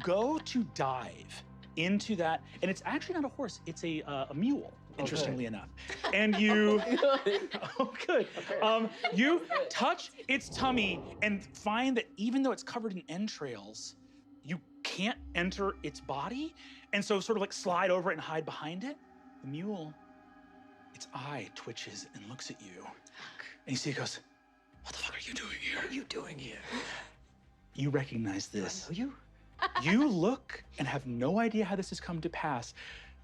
go to dive into that, and it's actually not a horse, it's a mule, interestingly enough. And you, oh good. You touch its tummy and find that even though it's covered in entrails, you can't enter its body, and so sort of like slide over it and hide behind it. The mule, its eye twitches and looks at you, and you see it goes, "What the fuck are you doing here? What are you doing here? You recognize this. I know you? You look and have no idea how this has come to pass.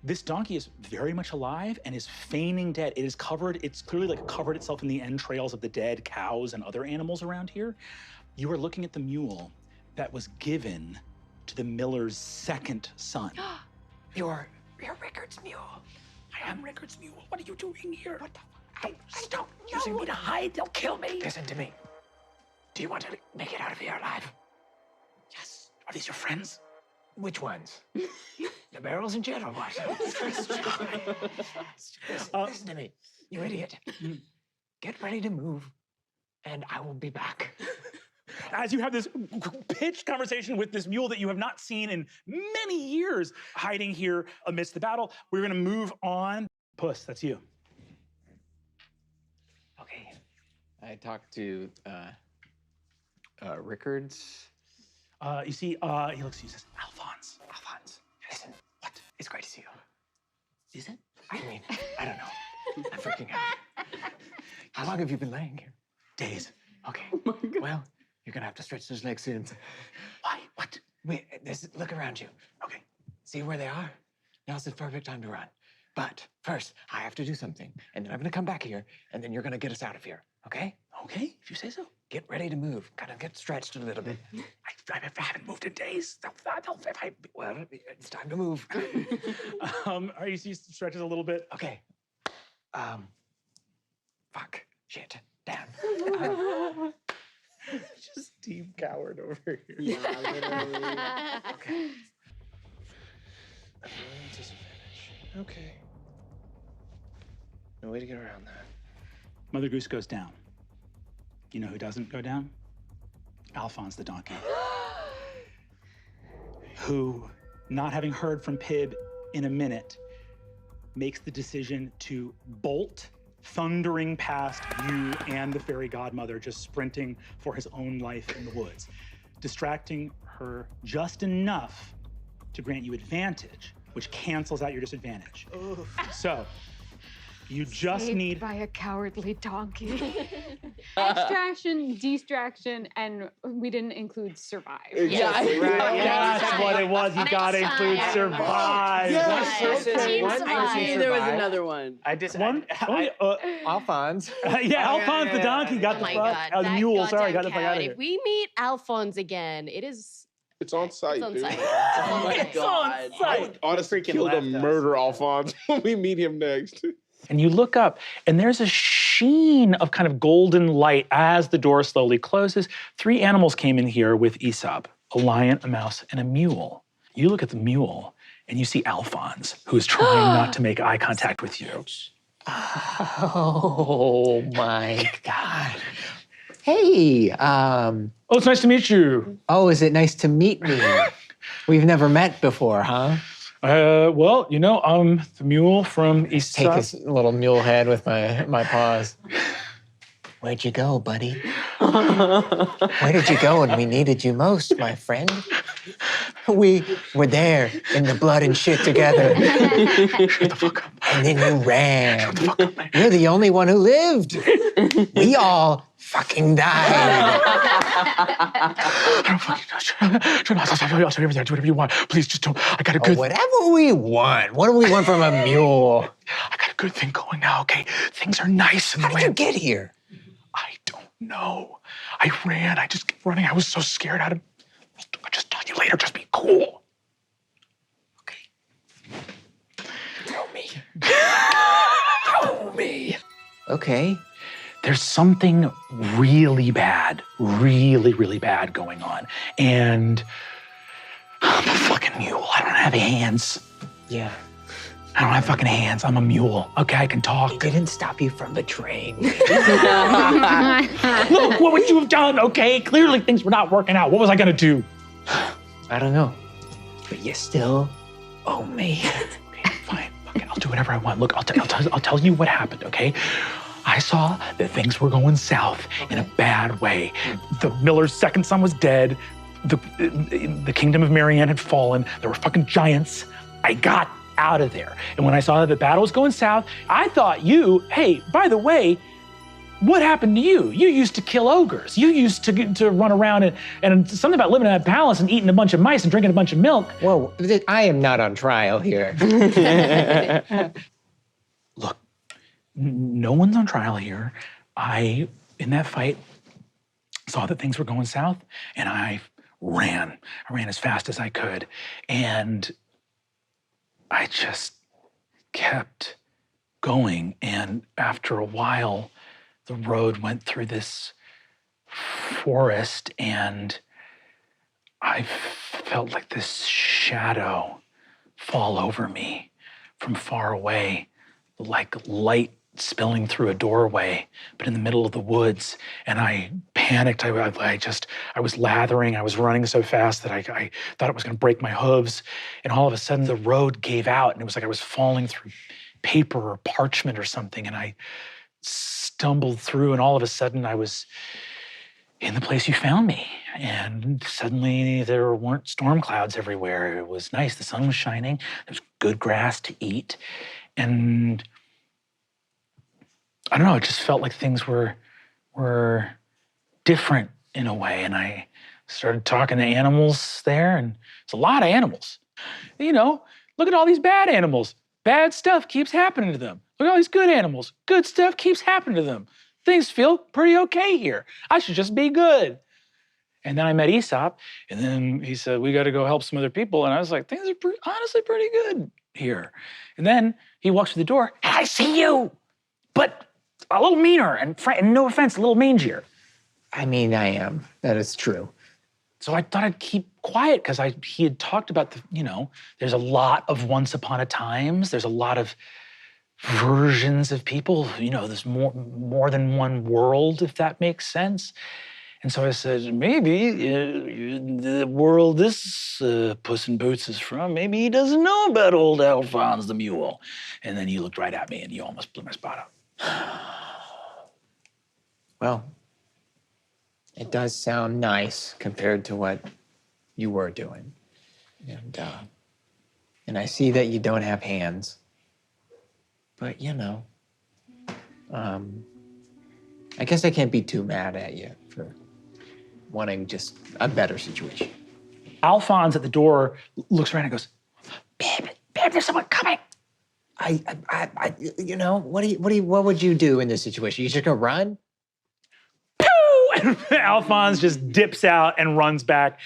This donkey is very much alive and is feigning dead. It is covered, it's clearly like covered itself in the entrails of the dead cows and other animals around here. You are looking at the mule that was given to the miller's second son. You're Rickard's mule. I am Rickard's mule. What are you doing here? What the fuck? Stop using me to hide. They'll kill me. Listen to me. Do you want to make it out of here alive? Yes. Are these your friends? Which ones? The barrels in jail or what? Listen to me, you idiot. Get ready to move, and I will be back. As you have this pitched conversation with this mule that you have not seen in many years, hiding here amidst the battle, we're gonna move on. Puss, that's you. Okay. I talked to Rickard's. You see, he looks at you and says, Alphonse. Alphonse, listen. What? It's great to see you. Is it? I mean, I don't know. I'm freaking out. How long have you been laying here? Days. Okay. Well, you're gonna have to stretch those legs soon. Why? What? Wait, look around you. Okay. See where they are? Now's the perfect time to run. But first, I have to do something, and then I'm gonna come back here, and then you're gonna get us out of here, okay? Okay, if you say so. Get ready to move. Kind of get stretched a little bit. I haven't moved in days. Well, it's time to move. Are you see stretches a little bit? Okay. Fuck. Shit. Damn. Just Team Coward over here. Yeah, literally. Okay. Disadvantage. Okay. No way to get around that. Mother Goose goes down. You know who doesn't go down? Alphonse the donkey. Who, not having heard from Pib in a minute, makes the decision to bolt, thundering past you and the fairy godmother, just sprinting for his own life in the woods, distracting her just enough to grant you advantage, which cancels out your disadvantage. Oof. So, you just Saved need... by a cowardly donkey. Extraction, distraction, and we didn't include survive. Yeah, Right. Yeah, That's what it was. You gotta include survive. Yes. Team One survive. person There was survived. another one. I just Alphonse Alphonse. the yeah. donkey got Oh the my fuck God, the that mule. Sorry, got goddamn the fuck out of coward. here. If we meet Alphonse again, it is. It's on site, It's on dude. site. Oh my It's on God. site. Honestly, Freaking kill the left us. murder Alphonse when we meet him next. And you look up, and there's a sheen of kind of golden light as the door slowly closes. 3 animals came in here with Aesop, a lion, a mouse, and a mule. You look at the mule, and you see Alphonse, who is trying not to make eye contact with you. Oh my God. Hey, Oh, it's nice to meet you. oh, is it nice to meet me? We've never met before, huh? Well, you know, I'm the mule from Take Aesop. his little mule head with my paws. Where'd you go, buddy? Where did you go when we needed you most, my friend? We were there in the blood and shit together. Shut the fuck up. And then you ran. Shut the fuck up, man. You're the only one who lived. We all fucking died. I don't fucking I'll tell you everything. I'll do whatever you want. Please, just don't. I got a good... Whatever we want. What do we want from a mule? I got a good thing going now, okay? Things are nice in the How did you land. get here? I don't know. I ran. I just kept running. I was so scared out of... I'll just tell you later. Just be cool. Okay. Tell me. Tell me. Okay. There's something really bad, really bad going on. And I'm a fucking mule. I don't have hands. Yeah. I don't have fucking hands. I'm a mule. Okay, I can It talk. didn't stop you from betraying me. Look, what would you have done, okay? Clearly things were not working out. What was I gonna do? I don't know. but you still owe me. Okay, fine. Okay, I'll do whatever I want. Look, I'll tell you what happened, okay? I saw that things were going south in a bad way. The miller's second son was dead. The kingdom of Marianne had fallen. There were fucking giants. I got out of there. And when I saw that the battle was going south, I thought hey, by the way, what happened to you? You used to kill ogres. You used to run around and something about living in a palace and eating a bunch of mice and drinking a bunch of milk. Whoa, I am not on trial here. Look, no one's on trial here. In that fight, saw that things were going south, and I ran. I ran as fast as I could, and I just kept going. And after a while, the road went through this forest, and I felt like this shadow fall over me from far away, like light spilling through a doorway, but in the middle of the woods. And I panicked. I was lathering. I was running so fast that I thought it was going to break my hooves. And all of a sudden, the road gave out, and it was like I was falling through paper or parchment or something. And I stumbled through, and all of a sudden, I was in the place you found me. And suddenly, there weren't storm clouds everywhere. It was nice. The sun was shining. There was good grass to eat. And I don't know, it just felt like things were different in a way. And I started talking to animals there, and it's a lot of animals. You know, look at all these bad animals. Bad stuff keeps happening to them. Look at all these good animals. Good stuff keeps happening to them. Things feel pretty okay here. I should just be good. And then I met Aesop, and then he said, we got to go help some other people. And I was like, things are honestly pretty good here. And then he walks through the door, and I see you, but a little meaner, and no offense, a little mangier. I mean, I am. That is true. So I thought I'd keep quiet because he had talked about there's a lot of once upon a times. There's a lot of versions of people. There's more than one world, if that makes sense. And so I said, maybe the world this Puss in Boots is from, maybe he doesn't know about old Alphonse the Mule. And then you looked right at me and you almost blew my spot up. Well, it does sound nice compared to what you were doing. And I see that you don't have hands. But, I guess I can't be too mad at you for wanting just a better situation. Alphonse at the door looks around and goes, babe, there's someone coming. What would you do in this situation? You just gonna run? And Alphonse just dips out and runs back.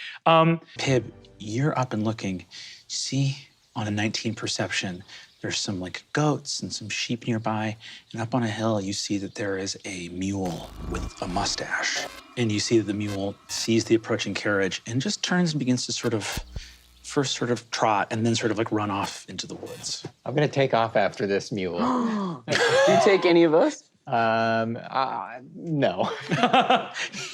Pib, you're up and looking. See, on a 19 perception, there's some goats and some sheep nearby. And up on a hill, you see that there is a mule with a mustache. And you see that the mule sees the approaching carriage and just turns and begins to first trot and then run off into the woods. I'm gonna take off after this mule. Do you take any of us? No.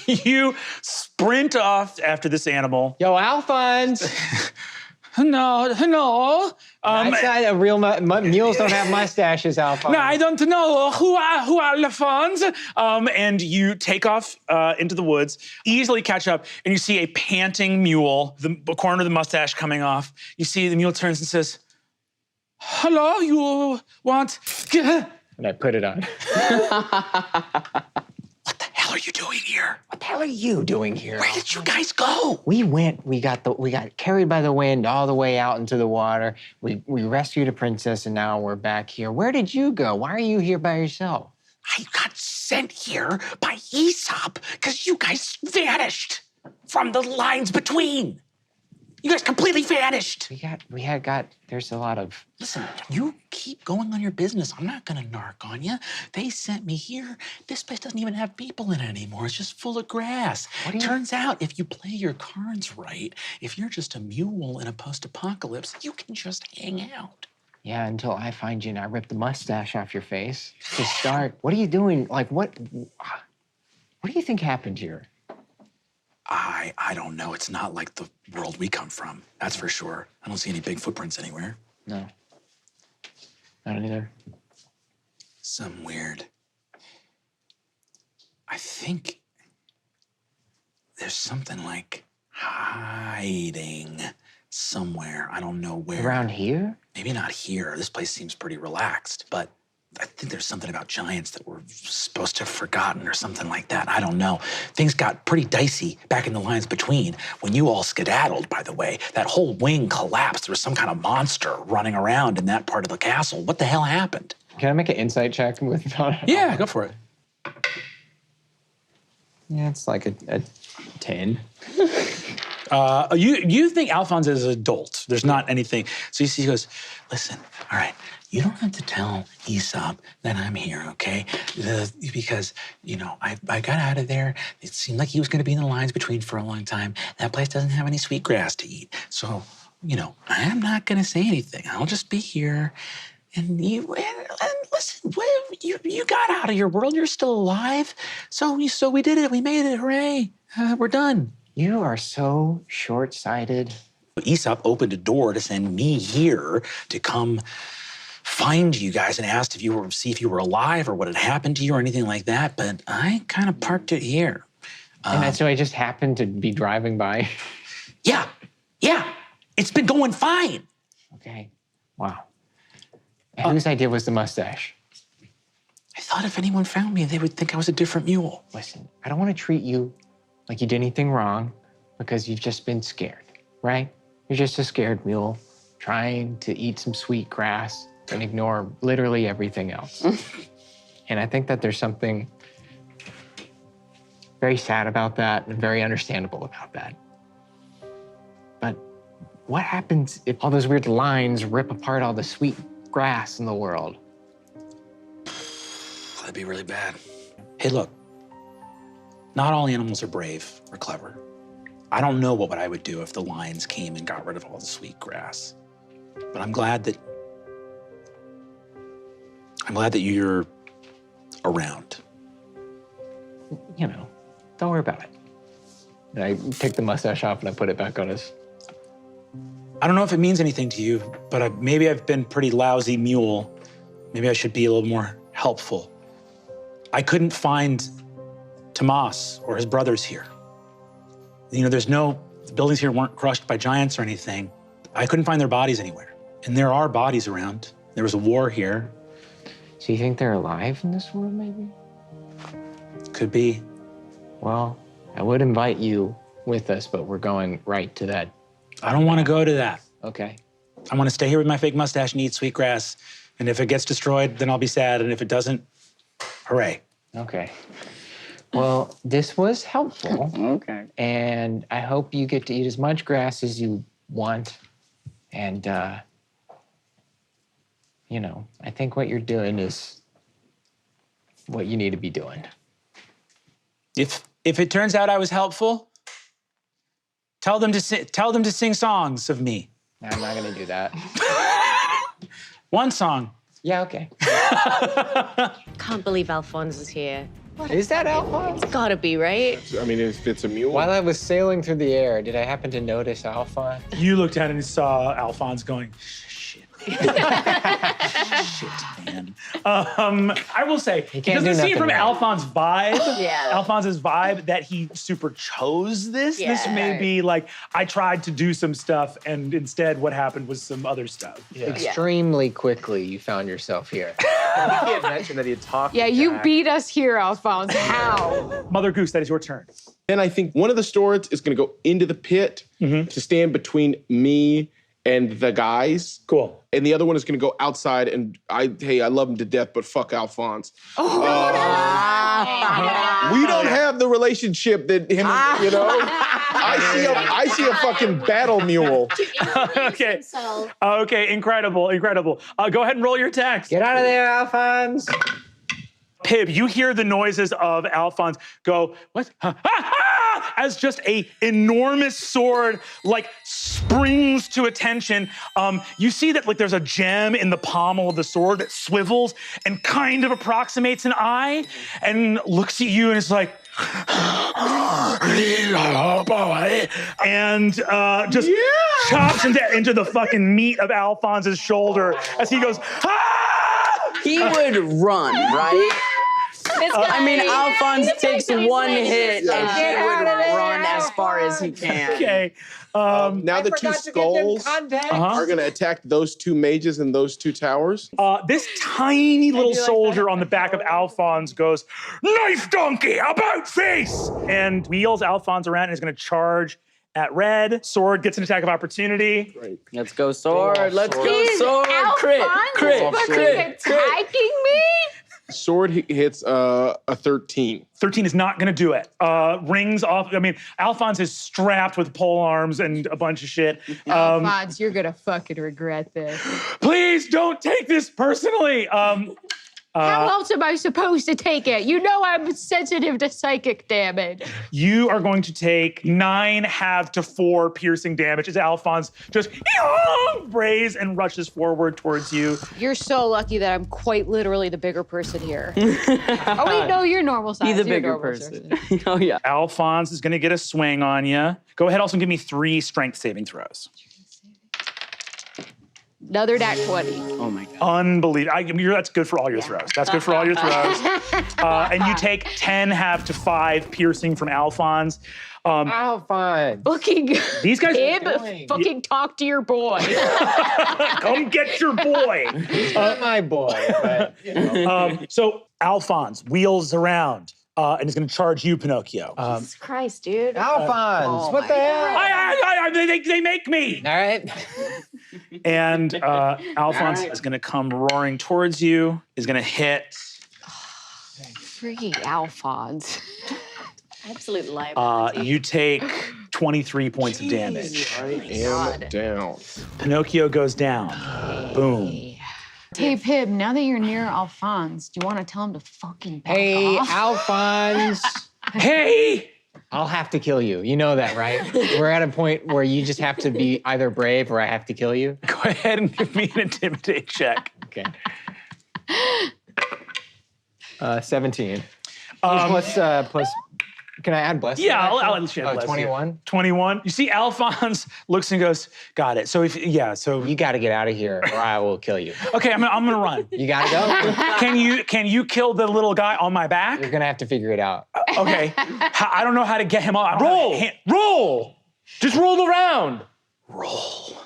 You sprint off after this animal. Yo, Alphonse! No. I said real mules don't have mustaches, Alphonse. No, I don't know who are Alphonse. And you take off into the woods, easily catch up, and you see a panting mule, the corner of the mustache coming off. You see the mule turns and says, hello, you want... And I put it on. What the hell are you doing here? What the hell are you doing here? Where did you guys go? We got carried by the wind all the way out into the water. We rescued a princess, and now we're back here. Where did you go? Why are you here by yourself? I got sent here by Aesop because you guys vanished from the lines between. You guys completely vanished. There's a lot of... Listen, you keep going on your business. I'm not gonna narc on you. They sent me here. This place doesn't even have people in it anymore. It's just full of grass. Turns out, if you play your cards right, if you're just a mule in a post-apocalypse, you can just hang out. Yeah, until I find you and I rip the mustache off your face. To start, what are you doing? What do you think happened here? I I don't know. It's not like the world we come from. That's for sure. I don't see any big footprints anywhere. No. I don't either. Some weird. I think there's something like hiding somewhere. I don't know where. Around here? Maybe not here. This place seems pretty relaxed, but I think there's something about giants that we're supposed to have forgotten or something like that. I don't know. Things got pretty dicey back in the lines between when you all skedaddled, by the way. That whole wing collapsed. There was some kind of monster running around in that part of the castle. What the hell happened? Can I make an insight check with Yeah, go for it. Yeah, it's like a 10. You think Alphonse is an adult. There's not anything. So you see, he goes, listen, all right, you don't have to tell Aesop that I'm here, okay? Because, you know, I got out of there. It seemed like he was going to be in the lines between for a long time. That place doesn't have any sweet grass to eat. So, you know, I'm not going to say anything. I'll just be here. And listen, you got out of your world. You're still alive. So we did it. We made it. Hooray. We're done. You are so short-sighted. Aesop opened a door to send me here to come find you guys and asked see if you were alive or what had happened to you or anything like that. But I kind of parked it here. And so I just happened to be driving by. Yeah. It's been going fine. Okay. Wow. And whose idea was the mustache? I thought if anyone found me, they would think I was a different mule. Listen, I don't want to treat you like you did anything wrong because you've just been scared, right? You're just a scared mule trying to eat some sweet grass and ignore literally everything else. And I think that there's something very sad about that and very understandable about that. But what happens if all those weird lines rip apart all the sweet grass in the world? That'd be really bad. Hey, look. Not all animals are brave or clever. I don't know what I would do if the lions came and got rid of all the sweet grass. But I'm glad that you're around. You know, don't worry about it. And I take the mustache off and I put it back on his. I don't know if it means anything to you, but maybe I've been pretty lousy mule. Maybe I should be a little more helpful. I couldn't find Tomas or his brothers here. You know, the buildings here weren't crushed by giants or anything. I couldn't find their bodies anywhere. And there are bodies around. There was a war here. So you think they're alive in this world, maybe? Could be. Well, I would invite you with us, but we're going right to that. I don't want to go to that. Okay. I want to stay here with my fake mustache and eat sweet grass. And if it gets destroyed, then I'll be sad. And if it doesn't, hooray. Okay. Well, this was helpful. Okay. And I hope you get to eat as much grass as you want. And, you know, I think what you're doing is what you need to be doing. If it turns out I was helpful, tell them to sing songs of me. I'm not going to do that. One song. Yeah, okay. Can't believe Alphonse is here. Is that Alphonse? It's gotta be, right? I mean, if it's a mule. While I was sailing through the air, did I happen to notice Alphonse? You looked at it and saw Alphonse going, shit. Shit, man. I will say, it can't doesn't do seem from nothing right. Alphonse's vibe, Yeah. Alphonse's vibe, that he super chose this. This Yeah. may be like, I tried to do some stuff, and instead what happened was some other stuff. Extremely quickly, you found yourself here. He had mentioned that he had talked Yeah, to you Jack. beat us here, Alphonse. How? Mother Goose, that is your turn. Then I think one of the stewards is going to go into the pit to stand between me and the guys. Cool. And the other one is going to go outside and I love him to death, but fuck Alphonse. We don't have the relationship that him, you know? I see a fucking battle mule. Okay. Okay, incredible. Go ahead and roll your attacks. Get out of there, Alphonse! Pib, you hear the noises of Alphonse go, what? As just a enormous sword like springs to attention. You see that like there's a gem in the pommel of the sword that swivels and kind of approximates an eye and looks at you and is like, and just chops into the fucking meat of Alphonse's shoulder as he goes, ah! He would run, right? I mean, Alphonse takes one hit and he would run as far as he can. Okay. Now the two skulls are going to attack those two mages in those two towers. This tiny little soldier on the back of Alphonse goes, knife donkey, about face! And wheels Alphonse around and is going to charge at red. Sword gets an attack of opportunity. Right. Let's go, sword. Let's go, sword. Crit. Attacking me? Sword hits a 13. 13 is not going to do it. Rings off. I mean, Alphonse is strapped with pole arms and a bunch of shit. Alphonse, you're gonna fucking regret this. Please don't take this personally. How else am I supposed to take it? You know I'm sensitive to psychic damage. You are going to take 9 half to 4 piercing damage as Alphonse just brays and rushes forward towards you. You're so lucky that I'm quite literally the bigger person here. Oh wait, no, you're normal size. Be the You're bigger normal person. size. Oh, yeah. Alphonse is going to get a swing on you. Go ahead, also give me 3 strength saving throws. Another nat 20. Oh, my God. Unbelievable. That's good for all your throws. That's good for all your throws. And you take 10 half to 5 piercing from Alphonse. Alphonse. Fucking These guys. fucking talk to your boy. Come get your boy. He's not my boy, but you know. So Alphonse wheels around and is going to charge you, Pinocchio. Jesus Christ, dude. Alphonse, what the hell? They make me. All right. And Alphonse is going to come roaring towards you. Is going to hit. Freaking Alphonse. Absolute liability. You take 23 points of damage. I am down. Pinocchio goes down. Boom. Hey, Pib, now that you're near Alphonse, do you want to tell him to fucking back Hey, off? Alphonse. Hey! I'll have to kill you. You know that, right? We're at a point where you just have to be either brave or I have to kill you. Go ahead and give me an intimidate check. Okay. 17. Plus, can I add blessing? Yeah, I'll let you. 21. 21. You see, Alphonse looks and goes, "Got it." So You got to get out of here, or I will kill you. okay, I'm gonna run. You got to go. Can you kill the little guy on my back? You're gonna have to figure it out. Okay. I don't know how to get him off. Roll! Just roll around. Roll.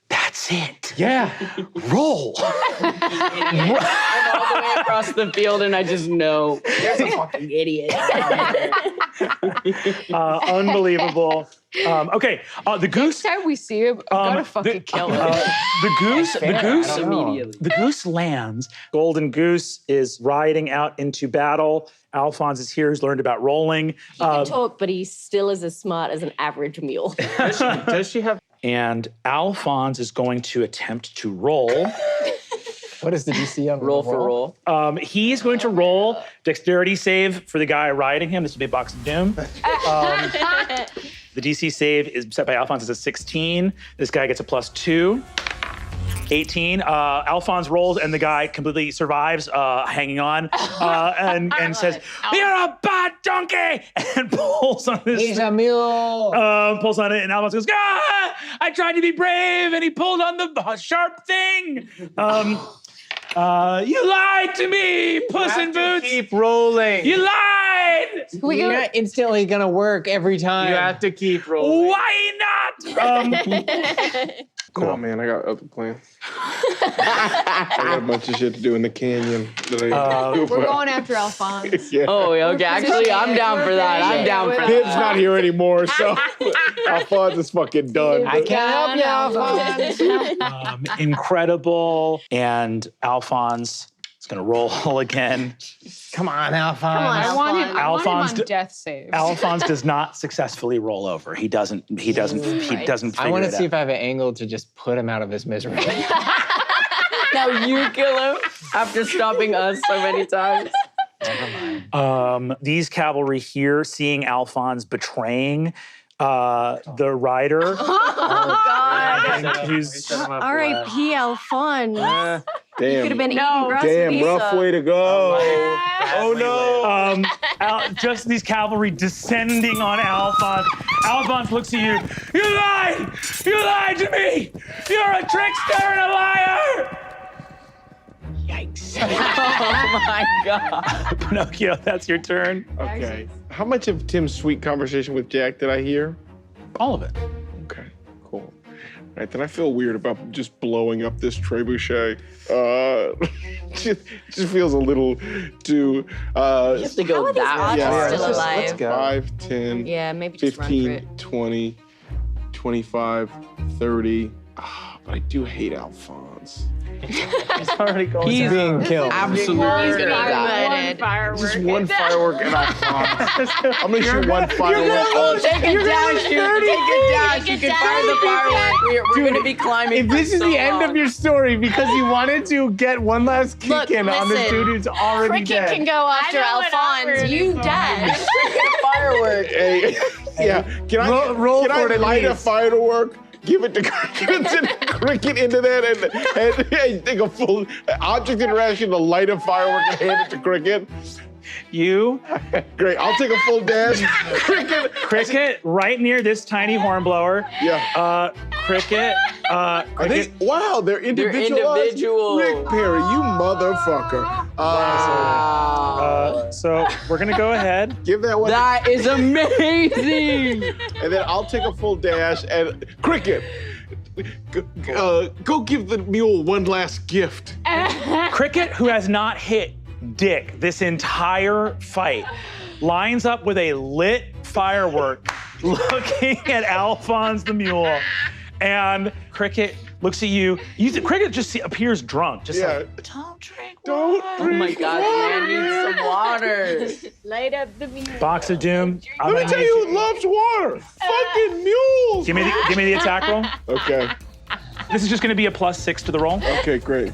That's it. Yeah. Roll. I'm all the way across the field and I just know there's a fucking idiot. Unbelievable. Okay, the goose. Next time we see him, I'm gonna fucking kill him. The goose lands. Golden Goose is riding out into battle. Alphonse is here, who's learned about rolling. He can talk, but he still is as smart as an average mule. Does she have? And Alphonse is going to attempt to roll. What is the DC on Roll for roll. He's going to roll dexterity save for the guy riding him. This will be a box of doom. The DC save is set by Alphonse as a 16. This guy gets a +2. 18. Alphonse rolls and the guy completely survives, hanging on, and says, "You're a bad donkey!" and pulls on this. He's a mule. Pulls on it, and Alphonse goes, "Ah! I tried to be brave, and he pulled on the sharp thing. You lied to me, Puss in Boots. Keep rolling. You lied. You're not instantly gonna work every time. You have to keep rolling. Why not?" Cool. Oh man, I got other plans. I got a bunch of shit to do in the canyon. We're going after Alphonse. Yeah. Oh, okay. Actually, I'm down for that. I'm down for Pib's that. not here anymore, so Alphonse is fucking done. I can't help you, Alphonse. Incredible. And Alphonse is going to roll again. Come on, Alphonse. I want him Alphonse on death save. Alphonse does not successfly roll over. He doesn't figure I want to it see out. if I have an angle to just put him out of his misery. Now you kill him after stopping us so many times. These cavalry here, seeing Alphonse betraying the rider. Oh, God. who's R.I.P. Alphonse. Damn. Could have been eating grass Damn, with rough Issa. way to go. Oh no. Just these cavalry descending on Alphonse. Alphonse looks at you. You lied! You lied to me! You're a trickster and a liar! Yikes. Oh my God. Pinocchio, that's your turn. Okay. How much of Tim's sweet conversation with Jack did I hear? All of it. Okay, cool. All right, then I feel weird about just blowing up this trebuchet. Just feels a little too. You have to go that odds yeah, still let's alive? Let's go. 5, 10, Yeah, maybe just run for 15, it. 20, 25, 30. But I do hate Alphonse. He's already going He's down. being killed. Absolutely He's gonna being die. murdered. Just one firework and Alphonse. I'm gonna shoot one firework. Oh, take a dash, you take a dash. You can fire the firework. We're gonna be climbing. If this is so the end long. of your story because you wanted to get one last kick Look, in on this listen, dude who's already Cricket dead. can go after know what Alphonse. awkward You is dead. Firework. Hey, yeah. Can I Roll can I for it at light a least. firework? Give it to Cricket into that and take a full object interaction to light a firework and hand it to Cricket. You, Great. I'll take a full dash. Cricket, right near this tiny hornblower. Yeah. Cricket. Are they? Wow, they're individualized. individual. Rick Perry, you motherfucker. So we're gonna go ahead. Give that one. That is amazing. And then I'll take a full dash and Cricket. Go give the mule one last gift. Cricket, who has not hit Dick this entire fight, lines up with a lit firework looking at Alphonse the Mule. And Cricket looks at you. Cricket just appears drunk. Just like, don't drink Don't Oh my God, the man needs some water. Light up the mule. Box of Doom. I'm Let me gonna tell need you who loves water. Fucking mules. Give me the attack roll. Okay. This is just gonna be a +6 to the roll. Okay, great.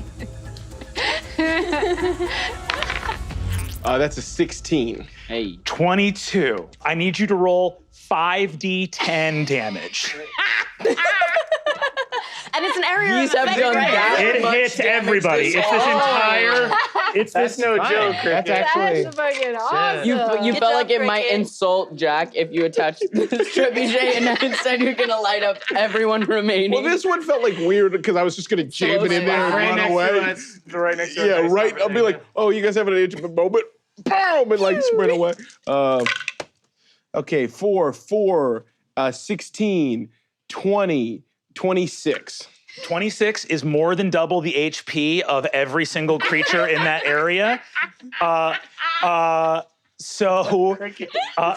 That's a 16. Hey. 22. I need you to roll 5d10 damage. And it's an area These of have effect, done right? that It much hits damage everybody. this It's this whole- entire. It's That's this. no joke, Cricket. That's actually. That's fucking awesome. You Good felt job, like it might Cricket. insult Jack if you attached this trebuchet and then instead you're gonna light up everyone remaining. Well, this one felt like weird because I was just gonna jam it in there and Right run next away. to us. Right next to us. Yeah, right. I'll be like, oh, you guys have an intimate moment. Boom, and like sprint away. Okay, 4, 16, 20, 26. 26 is more than double the HP of every single creature in that area.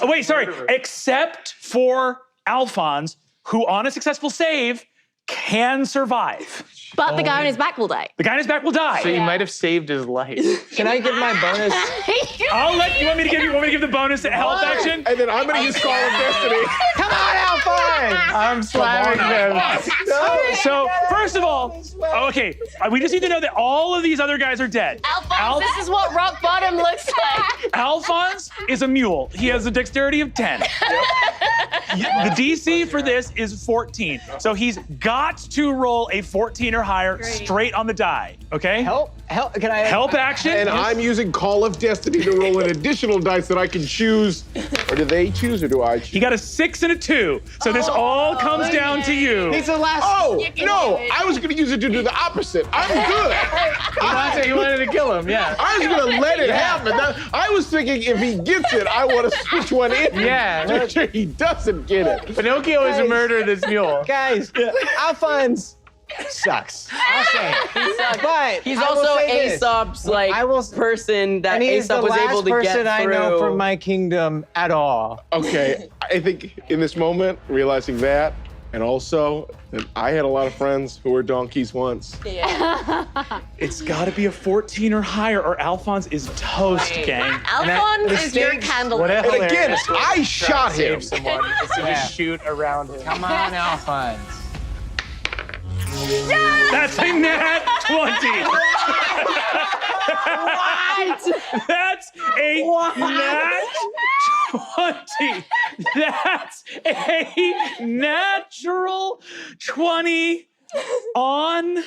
Wait, sorry. Except for Alphonse, who on a successful save can survive. But the guy on his back will die. The guy on his back will die. So you might have saved his life. Can I give my bonus? I'll let you. Want me to give the bonus health action? And then I'm gonna use Call of Destiny. Come on, Alphonse! I'm slamming them. So first of all, okay, we just need to know that all of these other guys are dead. Alphonse, this is what rock bottom looks like. Alphonse is a mule. He has a dexterity of 10. The DC for this is 14. So he's got to roll a 14 or higher straight on the die, okay? Help! Can I? Help action. And I'm using Call of Destiny to roll an additional dice that I can choose. Or do they choose or do I choose? He got a 6 and a 2. So this all comes down to you. He's the last. Oh, can no, do it. I was gonna use it to do the opposite. I'm good. You wanted to kill him, yeah. I was gonna let it happen. I was thinking if he gets it, I wanna switch one in. Yeah. To make sure he doesn't get it. Pinocchio is a murderer, this mule. Guys, Alphonse sucks. I'll say it. He sucks. But He's I will also say this. Aesop's like I will- person that And he's Aesop the was last able to person get I through. know from my kingdom at all. Okay, I think in this moment, realizing that, and also that I had a lot of friends who were donkeys once. It's got to be a 14 or higher, or Alphonse is toast, gang. Alphonse is your candle. And again, I shot him. Someone is to just shoot around him. Come on, Alphonse. That's a nat 20. What? That's a nat 20. That's a natural 20 on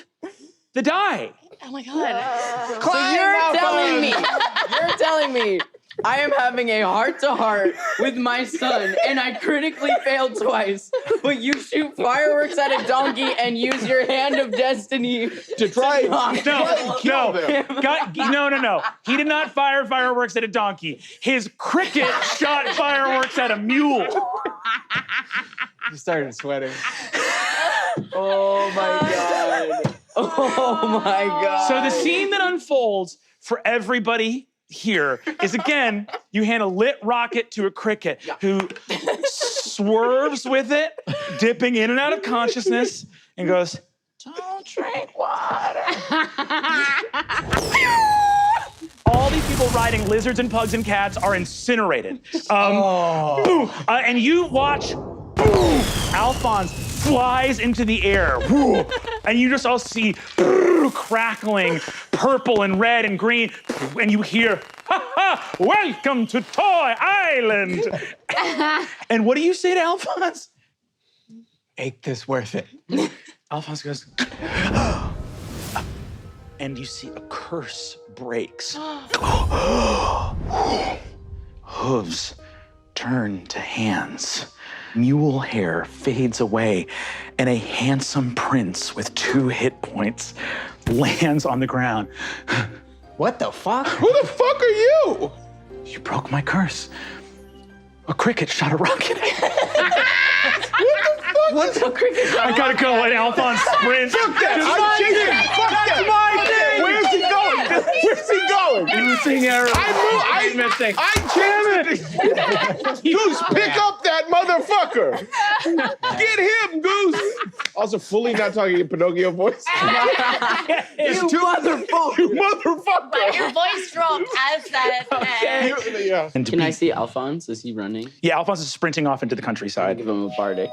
the die. Oh my God. So you're telling me I am having a heart-to-heart with my son, and I critically failed twice, but you shoot fireworks at a donkey and use your hand of destiny to try and kill them. No. He did not fire fireworks at a donkey. His cricket shot fireworks at a mule. You started sweating. Oh my God. Oh my God. So the scene that unfolds for everybody here is, again, you hand a lit rocket to a cricket who swerves with it, dipping in and out of consciousness, and goes, "Don't drink water." All these people riding lizards and pugs and cats are incinerated. And you watch, Alphonse flies into the air, and you just all see crackling purple and red and green, and you hear, "Ha ha, welcome to Toy Island." And what do you say to Alphonse? Make this worth it. Alphonse goes, and you see a curse breaks. Hooves turn to hands. Mule hair fades away, and a handsome prince with 2 hit points lands on the ground. What the fuck? Who the fuck are you? You broke my curse. A cricket shot a rocket. What's a cricket shot? I gotta go, and Alphonse sprints. Fuck that! I'm cheating! Fuck that! my thing! Where's he going? Where's he going? Losing arrow. I changed it. Goose, pick up that motherfucker. Get him, Goose. Also, fully not talking in Pinocchio voice. You motherfucker. You motherfucker. But your voice dropped as that. Yeah. And Can I see Alphonse? Is he running? Yeah, Alphonse is sprinting off into the I'll countryside. give him a bardic.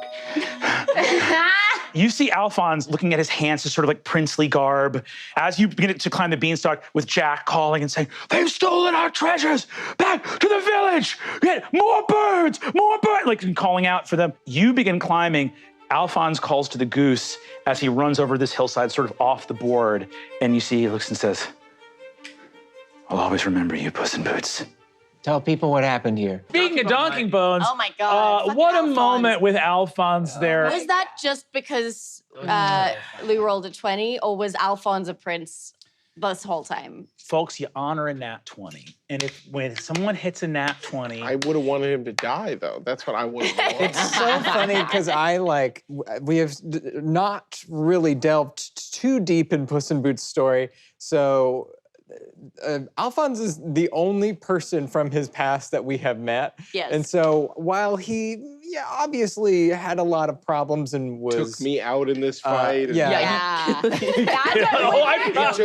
You see Alphonse looking at his hands, his sort of like princely garb, as you begin to climb the beanstalk with Jack calling and saying, "They've stolen our treasures! Back to the village! Get more birds! More birds!" Like calling out for them. You begin climbing. Alphonse calls to the goose as he runs over this hillside, sort of off the board, and you see he looks and says, "I'll always remember you, Puss in Boots." Tell people what happened here. Speaking of Donkey Bones, Oh my God. Fucking what a Alphonse. moment with Alphonse there. Was that just because Lou rolled a 20, or was Alphonse a prince this whole time? Folks, you honor a nat 20. And when someone hits a nat 20, I would have wanted him to die, though. That's what I would have wanted. It's so funny because we have not really delved too deep in Puss in Boots' story. So Alphonse is the only person from his past that we have met. Yes. And so while he obviously had a lot of problems and was... Took me out in this fight. and- Yeah. When Took that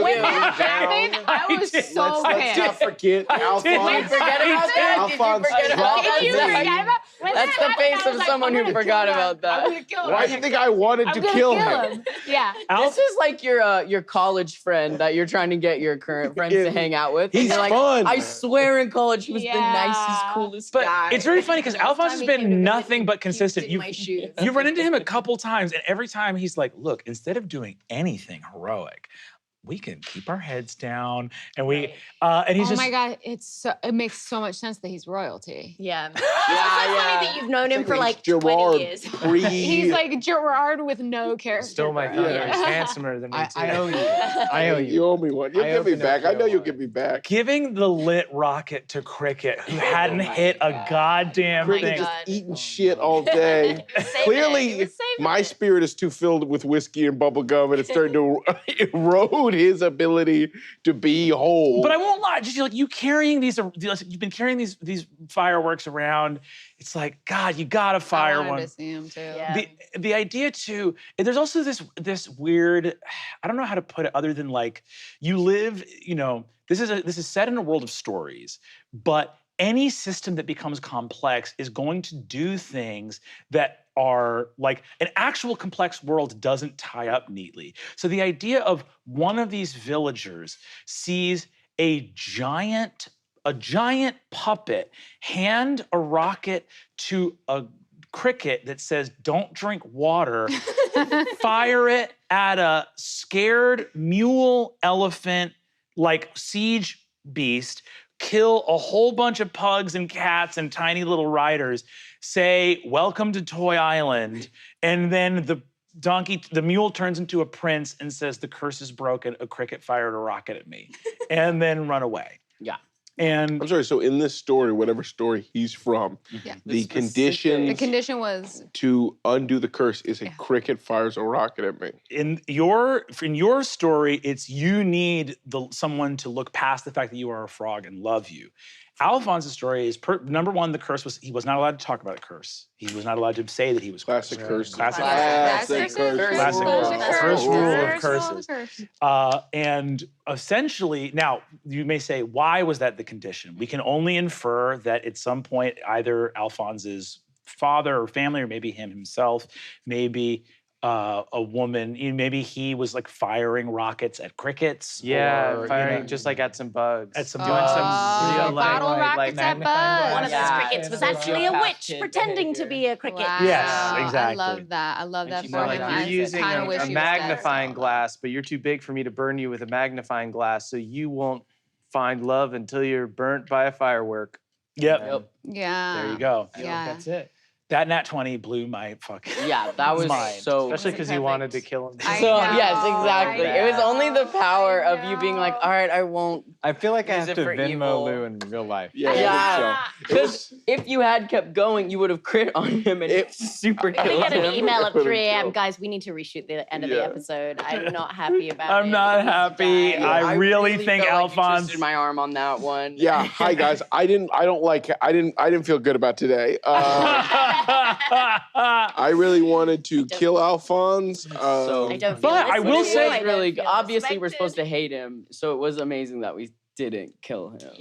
me down. happened, I was so Let's pissed. not forget Alphonse. Did you forget about that? Alphonse Did you forget about dropped that? Did you forget about when That's that the happened, face I of was like, someone I'm who gonna forgot kill him. about that. I'm gonna kill him. Why do you think I wanted I'm to gonna kill him? Yeah. This is like your college friend that you're trying to get your current friends to hang out with. And He's you're like, fun. I swear in college he was the Yeah. nicest, coolest but guy. it's very funny because Alphonse has Time he came to been visit nothing me, but he was consistent. in my shoes. You've run into him a couple times, and every time he's like, "Look, instead of doing anything heroic, we can keep our heads down." And and he's Oh just, my God, it makes so much sense that he's royalty. Yeah. It's so funny that you've known him for like 20 Gerard years. He's like Gerard with no character. Stole my growth. thunder. He's handsomer than me, too. I owe you. I owe you. You owe me one. You'll I give me owe back. I know Pinocchio you'll one. give me back. giving the lit rocket to Cricket, who hadn't hit a goddamn Cricket thing. just God. eating shit all day. He was saving it. He Clearly, was saving my it. spirit is too filled with whiskey and bubble gum, and it's starting to erode his ability to be whole. But I won't lie, just like you carrying you've been carrying these fireworks around. It's like, God, you gotta fire I wanted one. to see him too. Yeah. The idea too, there's also this weird, I don't know how to put it other than like, you live, this is set in a world of stories, but any system that becomes complex is going to do things that are like an actual complex world doesn't tie up neatly. So the idea of one of these villagers sees a giant puppet hand a rocket to a cricket that says, "Don't drink water," fire it, at a scared mule, elephant, like siege beast, kill a whole bunch of pugs and cats and tiny little riders, say, "Welcome to Toy Island," and then the mule turns into a prince and says, "The curse is broken, a cricket fired a rocket at me," and then run away. Yeah. And I'm sorry, so in this story, whatever story he's from, Yeah. the condition The condition was to undo the curse is a cricket fires a rocket at me. in your story, it's you need someone to look past the fact that you are a frog and love you. Alphonse's story is number one, the curse was he was not allowed to talk about a curse. He was not allowed to say that he was Classic cursed. curse. Classic Classic curse. Classic curse. First rule of curses. curse. And essentially, now you may say, why was that the condition? We can only infer that at some point, either Alphonse's father or family, or maybe him himself, maybe a woman, maybe he was like firing rockets at crickets. Yeah, or, firing just like at some bugs. At some doing bugs. some Bottle rockets at bugs. One of those Yeah, crickets was it's actually a witch sociopathic pretending to be a cricket. Wow. Yes, exactly. I love that. I love that she's for More him. like I you're using kinda wish a he was dead. magnifying glass, but you're too big for me to burn you with a magnifying glass, so you won't find love until you're burnt by a firework. Yep. Yeah. There you go. Yeah. That's it. That nat 20 blew my fucking Yeah, that was mind. so. Especially because you wanted to kill him. I So know, yes, exactly. I It was only the power I of you being like, know. all right, I won't. I feel like I Use have it to for Venmo evil. Lou in real life. Yeah, Yeah. I think so. It was- Because if you had kept going, you would have crit on him and It- super We killed get an him. email at Could've 3 a.m. killed. Guys, we need to reshoot the end of the Yeah. episode. I'm not happy about it. I'm not He's happy. died. I really think felt like you Alphonse- twisted my arm on that one. Yeah, hi guys. I didn't feel good about today. I really wanted to kill Alphonse. I don't feel But I this will way. say- I don't really feel obviously we're supposed respected. to hate him, so it was amazing that we didn't kill him.